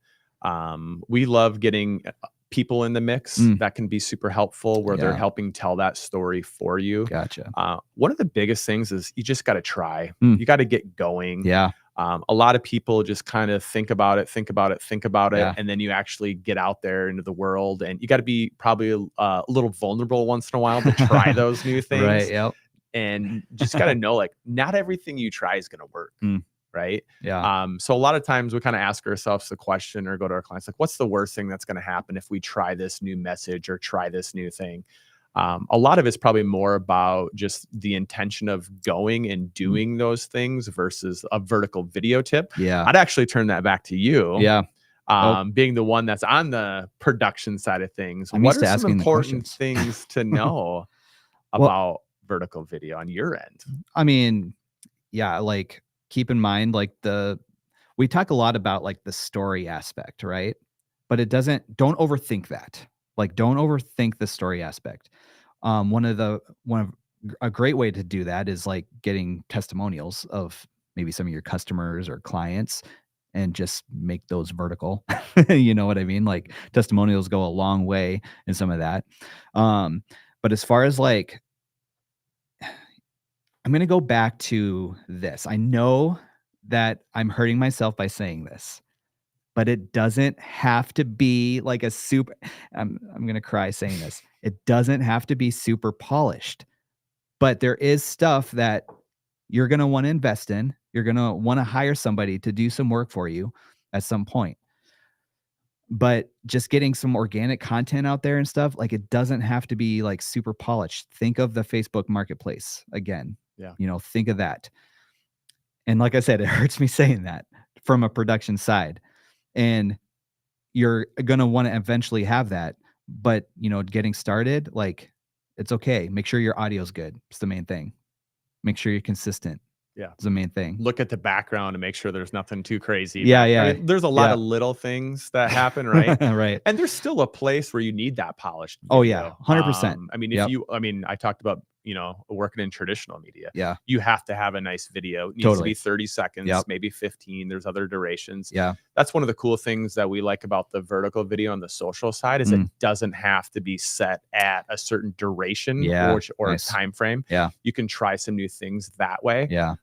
We love getting people in the mix that can be super helpful, where they're helping tell that story for you. Gotcha. One of the biggest things is you just got to try. You got to get going. Yeah. A lot of people just kind of think about it, and then you actually get out there into the world, and you got to be probably a little vulnerable once in a while to try those new things. Right. Yep. And just got to know, like, not everything you try is going to work. Right. Yeah. So a lot of times we kind of ask ourselves the question, or go to our clients, like, what's the worst thing that's going to happen if we try this new message or try this new thing? A lot of it's probably more about just the intention of going and doing those things versus a vertical video tip. Yeah. I'd actually turn that back to you. Yeah. Being the one that's on the production side of things. I'm what used are to some asking the important questions. things to know about vertical video on your end? I mean, yeah, like, keep in mind, like, we talk a lot about, like, the story aspect, right? But don't overthink that. Like, don't overthink the story aspect. A great way to do that is, like, getting testimonials of maybe some of your customers or clients, and just make those vertical. You know what I mean? Like, testimonials go a long way in some of that. But as far as, like, I'm going to go back to this. I know that I'm hurting myself by saying this, but it doesn't have to be like a super, I'm going to cry saying this. It doesn't have to be super polished, but there is stuff that you're going to want to invest in. You're going to want to hire somebody to do some work for you at some point. But just getting some organic content out there and stuff, like, it doesn't have to be like super polished. Think of the Facebook marketplace again. Yeah. Think of that. And like I said, it hurts me saying that from a production side. And you're going to want to eventually have that. But, getting started, like, it's okay. Make sure your audio's good. It's the main thing. Make sure you're consistent. Yeah. It's the main thing. Look at the background and make sure there's nothing too crazy. Yeah. I mean, there's a lot of little things that happen, right? Right. And there's still a place where you need that polished video. Oh yeah. 100%. I mean, I talked about, working in traditional media. Yeah. You have to have a nice video. It needs to be 30 seconds, maybe 15. There's other durations. Yeah. That's one of the cool things that we like about the vertical video on the social side, is it doesn't have to be set at a certain duration or time frame. Yeah. You can try some new things that way. Yeah.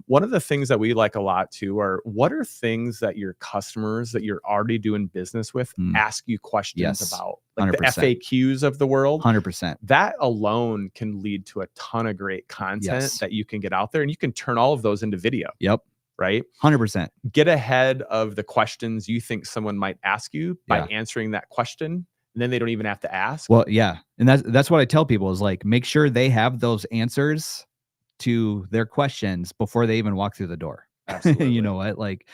One of the things that we like a lot too are, what are things that your customers that you're already doing business with ask you questions about, like 100%. the FAQs of the world. 100%. That alone can lead to a ton of great content that you can get out there, and you can turn all of those into video. Yep. Right. 100%. Get ahead of the questions you think someone might ask you by answering that question. And then they don't even have to ask. Well, yeah. And that's what I tell people is, like, make sure they have those answers to their questions before they even walk through the door. Absolutely. You know what? Like,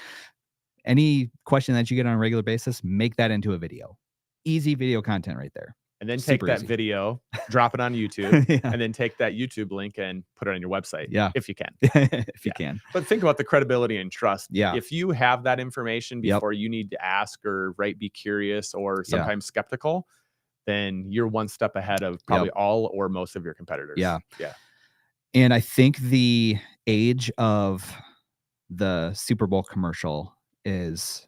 any question that you get on a regular basis, make that into a video. Easy video content right there. And then take that video, drop it on YouTube, and then take that YouTube link and put it on your website. Yeah. If you can. If you can. But think about the credibility and trust. Yeah. If you have that information before you need to ask or be curious or sometimes skeptical, then you're one step ahead of probably all or most of your competitors. Yeah. Yeah. And I think the age of the Super Bowl commercial is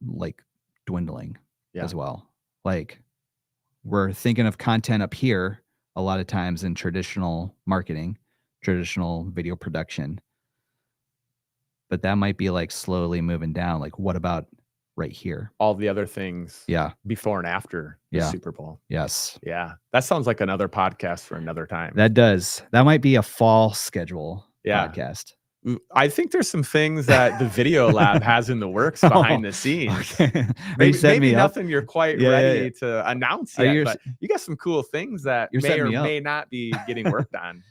like dwindling as well. Like, we're thinking of content up here a lot of times in traditional marketing, traditional video production. But that might be like slowly moving down. Like, what about right here? All the other things. Yeah. Before and after the Super Bowl. Yes. Yeah. That sounds like another podcast for another time. That does. That might be a fall schedule podcast. I think there's some things that the Video Lab has in the works behind the scenes. Okay. Maybe nothing you're quite ready to announce yet, but you got some cool things that may or may not be getting worked on.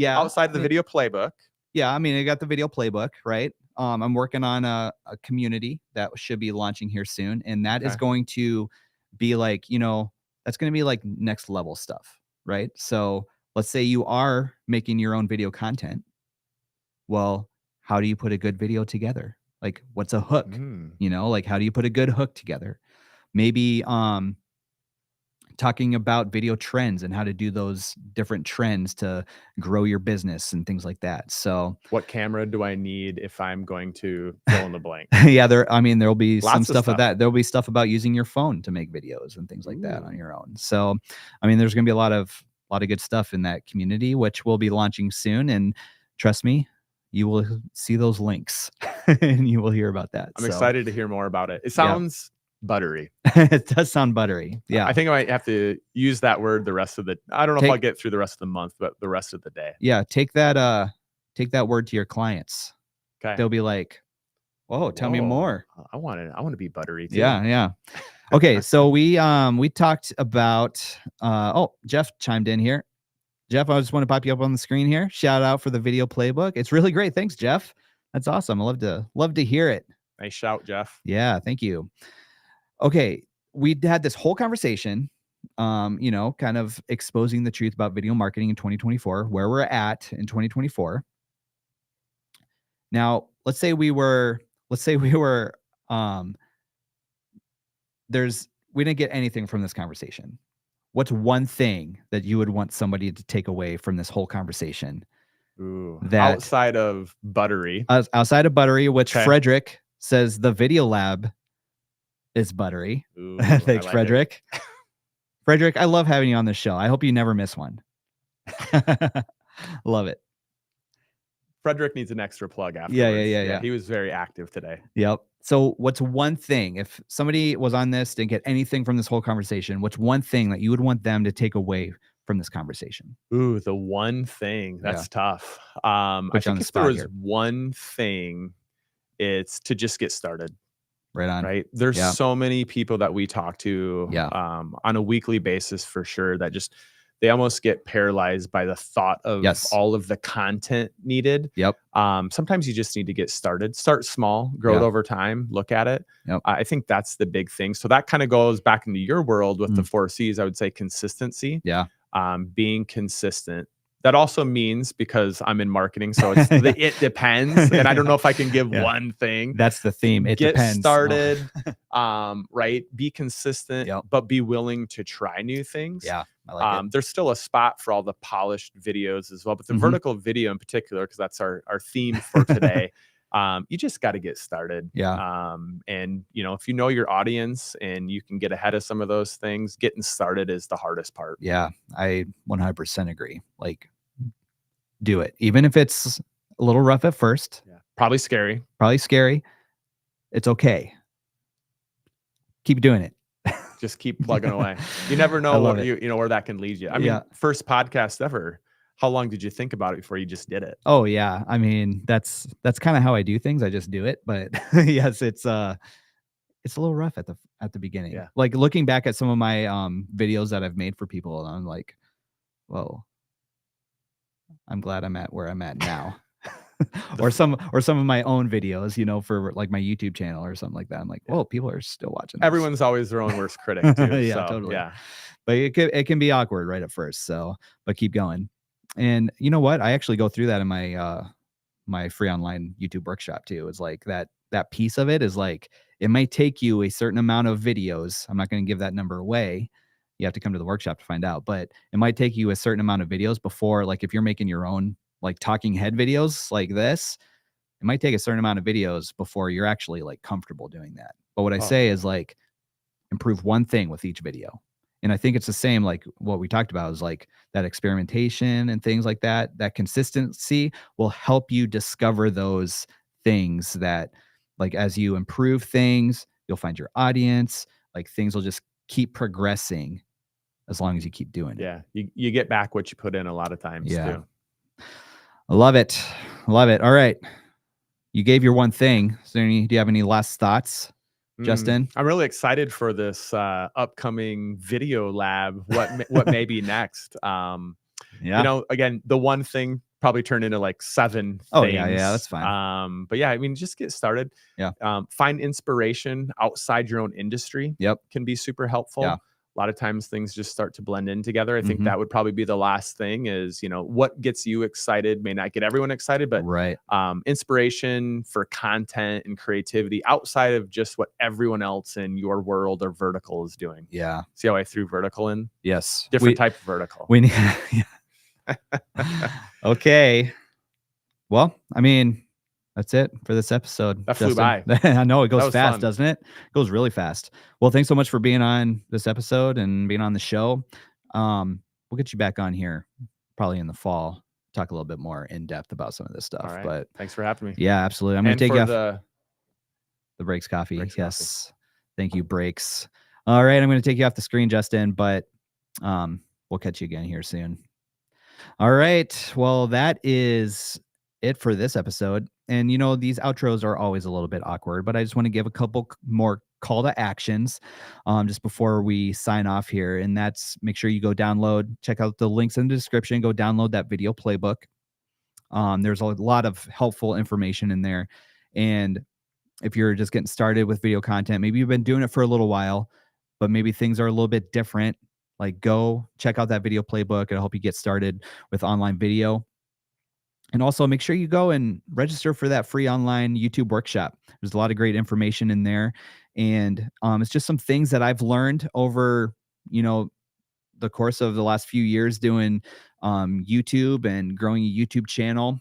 Outside the video playbook. Yeah, I mean, I got the video playbook, right? I'm working on a community that should be launching here soon, and that is going to be like, that's going to be like next level stuff, right? So let's say you are making your own video content. Well, how do you put a good video together? Like, what's a hook? Like, how do you put a good hook together? Maybe talking about video trends and how to do those different trends to grow your business and things like that. So what camera do I need if I'm going to fill in the blank? Yeah, there'll be some stuff of that. There'll be stuff about using your phone to make videos and things like that on your own. So, I mean, there's going to be a lot of good stuff in that community, which we'll be launching soon. And trust me, you will see those links and you will hear about that. I'm excited to hear more about it. It sounds buttery. It does sound buttery. Yeah. I think I might have to use that word the rest of I don't know if I'll get through the rest of the month, but the rest of the day. Yeah. Take that word to your clients. Okay. They'll be like, "Whoa, tell me more." I want to be buttery too. Yeah. Okay. So we talked about, Jeff chimed in here. Jeff, I just want to pop you up on the screen here. Shout out for the video playbook. It's really great. Thanks, Jeff. That's awesome. I love to hear it. Nice shout, Jeff. Yeah. Thank you. Okay, we had this whole conversation, kind of exposing the truth about video marketing in 2024, where we're at in 2024. Now, let's say we didn't get anything from this conversation. What's one thing that you would want somebody to take away from this whole conversation? Outside of buttery. Outside of buttery, which Frederick says the Video Lab is buttery. Thanks, Frederick. Frederick, I love having you on the show. I hope you never miss one. Love it. Frederick needs an extra plug afterwards. Yeah. He was very active today. Yep. So what's one thing, if somebody was on this, didn't get anything from this whole conversation, what's one thing that you would want them to take away from this conversation? The one thing. That's tough. I think if there was one thing, it's to just get started. Right on. Right. There's so many people that we talk to on a weekly basis for sure that they almost get paralyzed by the thought of all of the content needed. Yep. Sometimes you just need to get started, start small, grow it over time, look at it. Yep. I think that's the big thing. So that kind of goes back into your world with the 4 C's. I would say consistency. Yeah. Being consistent. That also means, because I'm in marketing, so it's it depends, and I don't know if I can give one thing. That's the theme. It depends. Get started, right? Be consistent, but be willing to try new things. Yeah, I like it. There's still a spot for all the polished videos as well, but the vertical video in particular, because that's our theme for today. You just got to get started. Yeah. And if you know your audience and you can get ahead of some of those things, getting started is the hardest part. Yeah, I 100% agree. Like, do it. Even if it's a little rough at first. Yeah. Probably scary. It's okay. Keep doing it. Just keep plugging away. You never know where that can lead you. I mean, first podcast ever. How long did you think about it before you just did it? Oh yeah. I mean, that's kind of how I do things. I just do it. But yes, it's a little rough at the beginning. Yeah. Like looking back at some of my videos that I've made for people, and I'm like, whoa, I'm glad I'm at where I'm at now. or some of my own videos, for like my YouTube channel or something like that. I'm like, whoa, people are still watching this. Everyone's always their own worst critic too. Yeah, totally. Yeah. But it can be awkward right at first. So, but keep going. And you know what? I actually go through that in my my free online YouTube workshop too. It's like that piece of it is like, it might take you a certain amount of videos. I'm not going to give that number away. You have to come to the workshop to find out, but it might take you a certain amount of videos before, like if you're making your own like talking head videos like this, it might take a certain amount of videos before you're actually like comfortable doing that. But what I say is like, improve one thing with each video. And I think it's the same, like what we talked about is like that experimentation and things like that. That consistency will help you discover those things that, like, as you improve things, you'll find your audience, like things will just keep progressing as long as you keep doing it. Yeah. You get back what you put in a lot of times too. I love it. Love it. All right. You gave your one thing. Do you have any last thoughts, Justin? I'm really excited for this upcoming video lab. What may be next? You know, again, the one thing probably turned into like 7 Oh, things. yeah, that's fine. But yeah, I mean, just get started. Yeah. Find inspiration outside your own industry. Yep. Can be super helpful. Yeah. A lot of times things just start to blend in together. I think that would probably be the last thing is, you know, what gets you excited may not get everyone excited, but inspiration for content and creativity outside of just what everyone else in your world or vertical is doing. Yeah. See how I threw vertical in? Yes. Different type of vertical. We need. Okay. Well, I mean, that's it for this episode. That flew by. I know it goes fast, fun. doesn't it? It goes really fast. Well, thanks so much for being on this episode and being on the show. We'll get you back on here probably in the fall, talk a little bit more in depth about some of this stuff. All right. But thanks for having me. Yeah, absolutely. I'm going to take you off the Breaks Coffee. Breaks yes. Coffee. Thank you, Breaks. All right. I'm going to take you off the screen, Justin, but we'll catch you again here soon. All right. Well, that is it for this episode. And, you know, these outros are always a little bit awkward, but I just want to give a couple more call to actions just before we sign off here. And that's make sure you go download, check out the links in the description, go download that video playbook. There's a lot of helpful information in there. And if you're just getting started with video content, maybe you've been doing it for a little while, but maybe things are a little bit different. Like, go check out that video playbook. It'll help you get started with online video. And also make sure you go and register for that free online YouTube workshop. There's a lot of great information in there. And it's just some things that I've learned over, you know, the course of the last few years doing YouTube and growing a YouTube channel.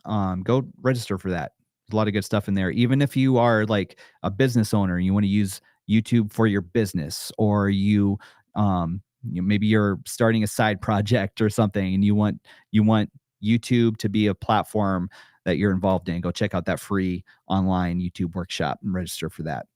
Go register for that. There's a lot of good stuff in there. Even if you are like a business owner, you want to use YouTube for your business, or maybe you're starting a side project or something and you want YouTube to be a platform that you're involved in, go check out that free online YouTube workshop and register for that.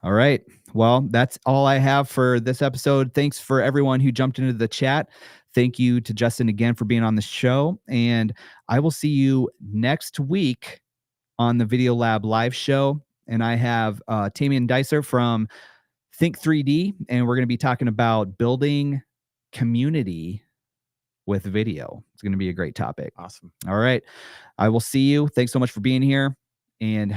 All right. Well, that's all I have for this episode. Thanks for everyone who jumped into the chat. Thank you to Justin again for being on the show. And I will see you next week on the Video Lab live show. And I have Tamian Dicer from Think 3D, and we're going to be talking about building community with video. It's going to be a great topic. Awesome. All right. I will see you. Thanks so much for being here, and